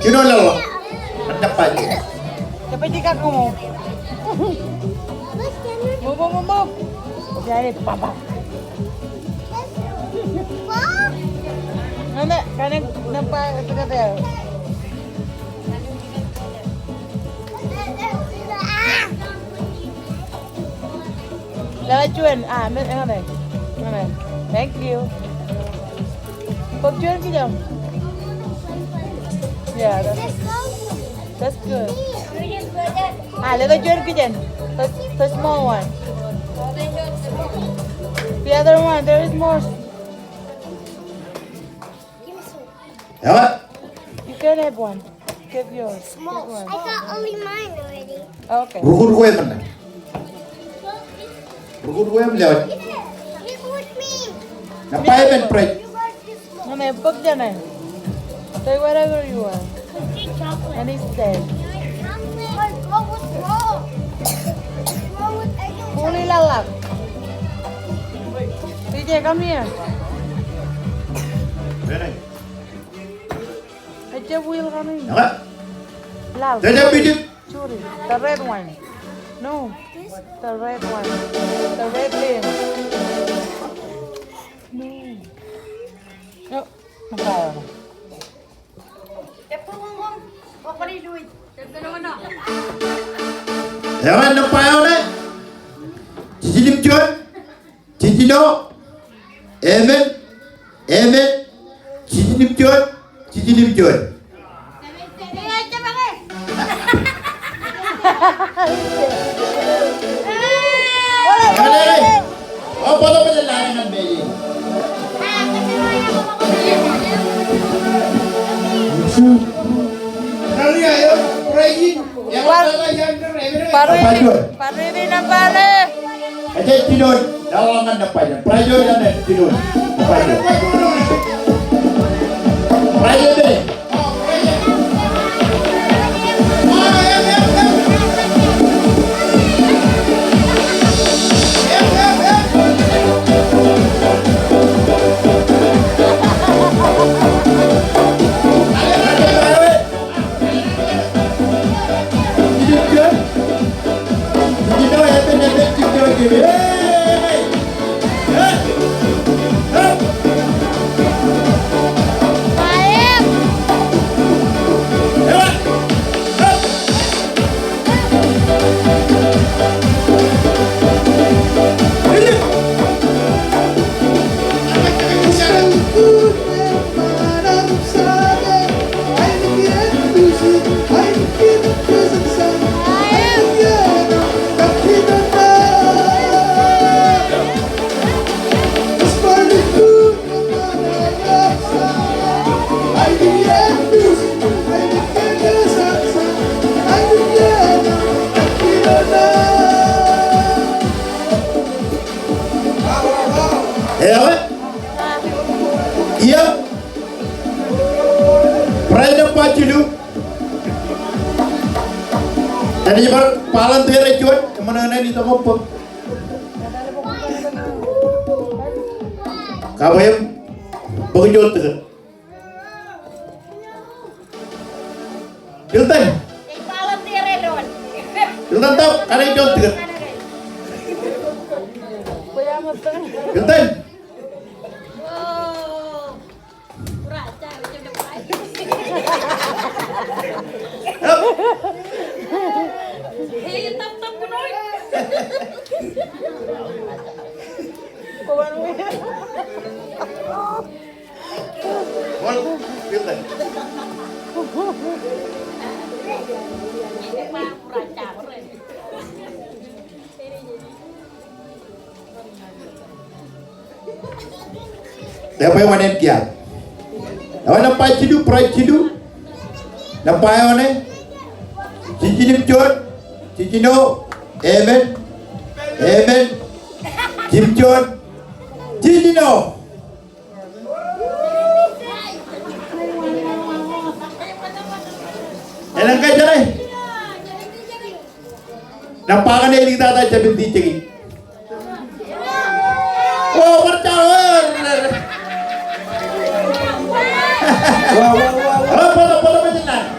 Kinolo. Ada pa yun. Kapag di ka mo. Move. Jadi papa. Nanda, kanin nampak kata. Lawan cuan, mana? Thank you. Kau cuan ke jam? Yeah, that's good. Lawan cuan ke jam? The small one. The other one, there is more. What? You can have one. Give yours. Small. Give one. I got only mine already. Okay. Rukur gue mana? Rukur gue melihat. Live with me. Ngapain men pray? You guys just No, may book dyan eh. Say whatever you want. chocolate. And he said, My God, what's wrong? What's wrong with egg and Huli lalak. DJ, come here. Mana? Aja Will, come here. Apa? Lal. Tidak bidip. Churi. The red one. No. The red one. The red lane. No. No. Nakaya na. Jangan nampak orang. Cici cuan. Cici no. Amen. Cici cuan. Mana? Oh, boleh berjalan dengan bayi. Kali ayo, praying. Yang mana yang Paru ini nampale. Ada tidur. Dawangan depannya. Prayo dan tidur. Prayo. Prayo deh. Iya. Prayo pacu dulu. Tadi bar palan tuh ya cuan. Mana ni toko pun. Kau yang berjot tu. Jultan tahu ada jot tu. Jultan. Jultan. Dapat mana dia? Dapat nampak cidu, perai cidu. Nampak mana? Cici nimcut, cici no, amen, cimcut, cici no. Elang kaya jalan. Nampak kan ni kita tak jadi ciri. Oh, bercawan. Wow. Apa macam mana?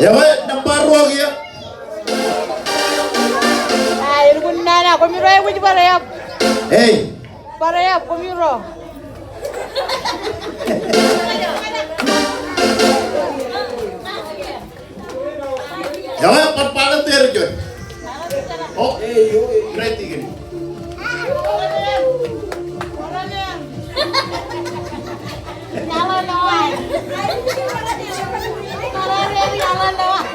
Ya weh, nampak ruang ya. Ay, nana, komiro ya wuji parayap. Hey, Parayap, komiro. ya weh, perpalan terjun. Oh, berarti gini. Jalan doang. Jalan doang.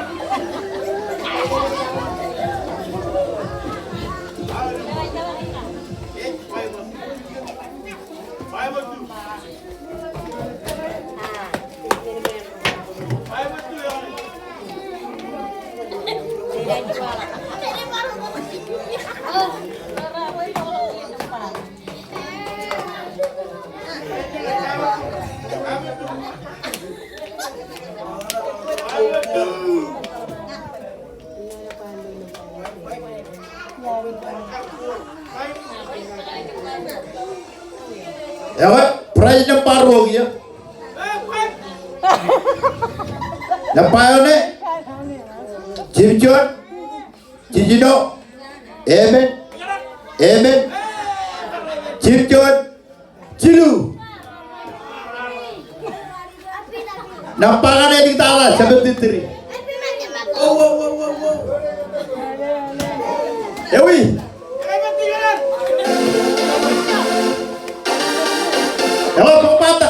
Ya weh, prize nampak ruang ya. Nampak ni? Cipcut, Cicino, Amen, Amen, Cipcut, Cilu. Nampak kan yang kita alas, sebab titri. Ewi. Hello, pemata.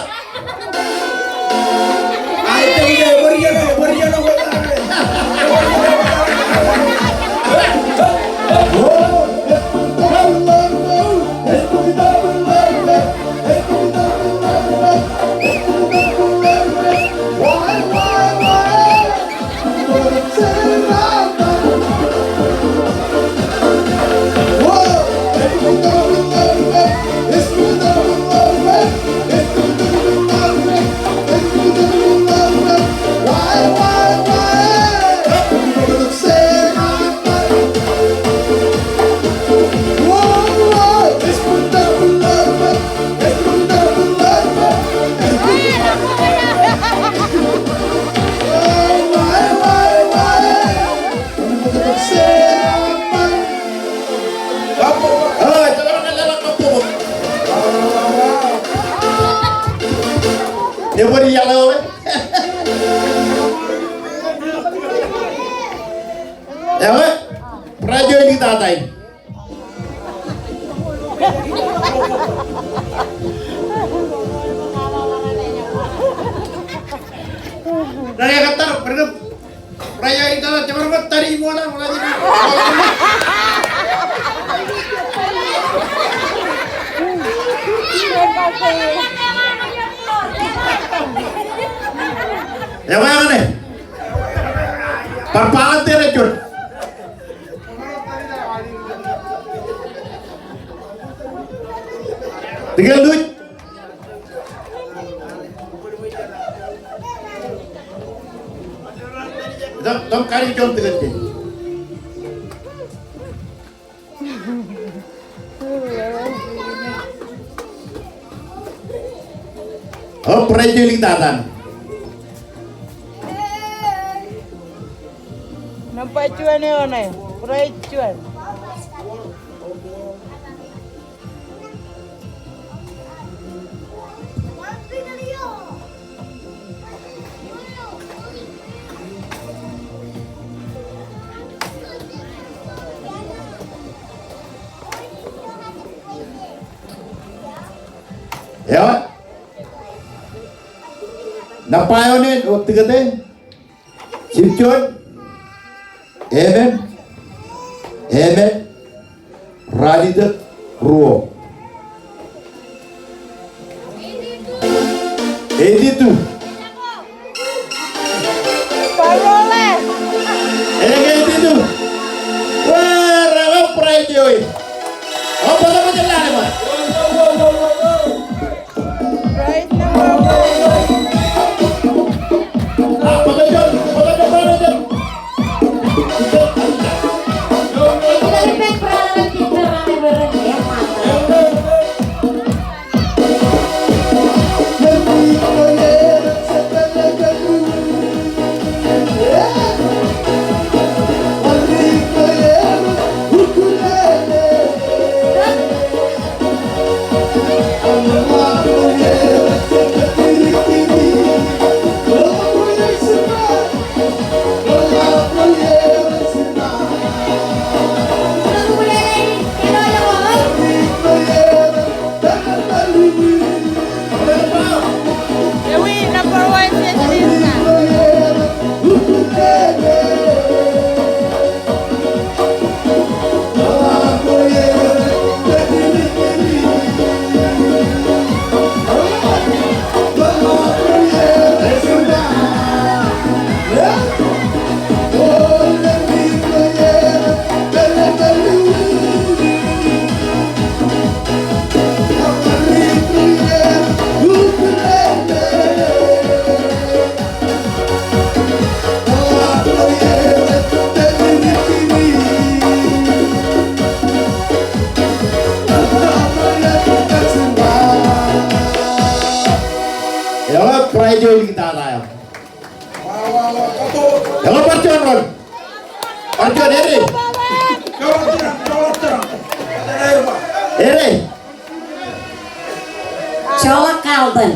Dia beri yellow. Ya weh, prajo ini kita atain. Raya kata, pernah raya ini kita cuma tadi mana mulai. Ya mana nih? Perpalan terjun. Tinggal duit. Tom kali jom tinggal duit. Oh, prejudice tatan. Nampak cuan ni mana? Price cuan. Ya. Napayo ni waktu kata Cipcut, Amen, Amen, Radita, Ruo. Itu. Parole. Itu. Wah, raga prajo. Apa nama jalan ni, Pak? Price number 1. Apa kerja? kita tayo. Jangan percaya Ron. Percaya ini. Ini. Colok kalben.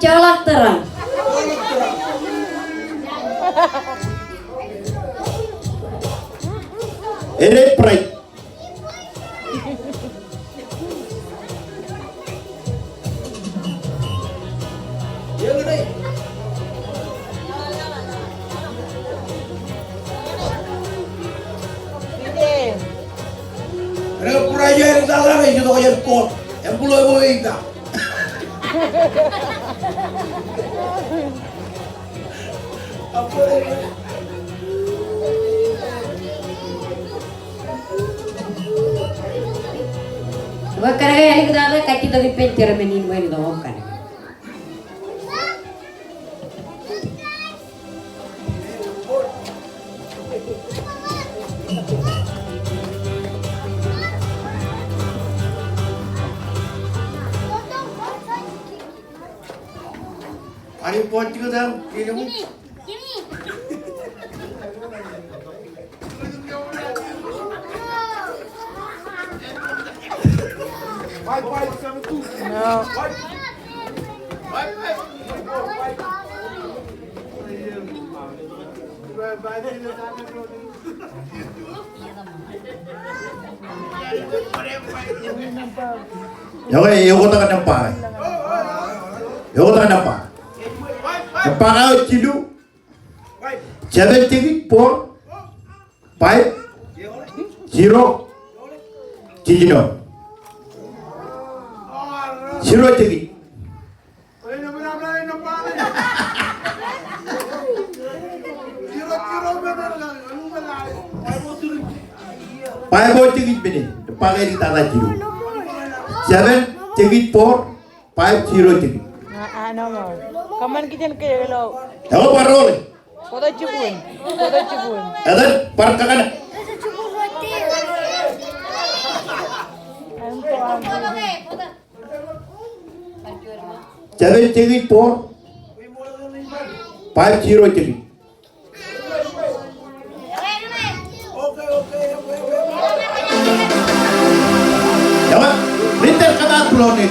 Colok terang. Ini pride. Sige. Ada pura aja yang salah nih, gitu aja kok. Yang pulau itu. Apa ini? Wakaraga yang kita ada kaki tadi pencer menin main dong kan. Hari pot juga dah, ini mu. No. Oke, yoko tangan nampak. Yoko tangan nampak. Nampak kau cilu. 7 ticket 4 5 0 Cicino. 0 ticket. Five more ticket bini. Pakai di tanah cilu. 7 ticket 4 5 0 ticket. No more. Kaman kitchen kayo lo. Yoko parol. Foto cipun. Foto cipun. Ada parkakan. Ese cukup roti. Anto ang. 7 ticket 4 5 0 ticket. Yawa, rinter kata tulong ni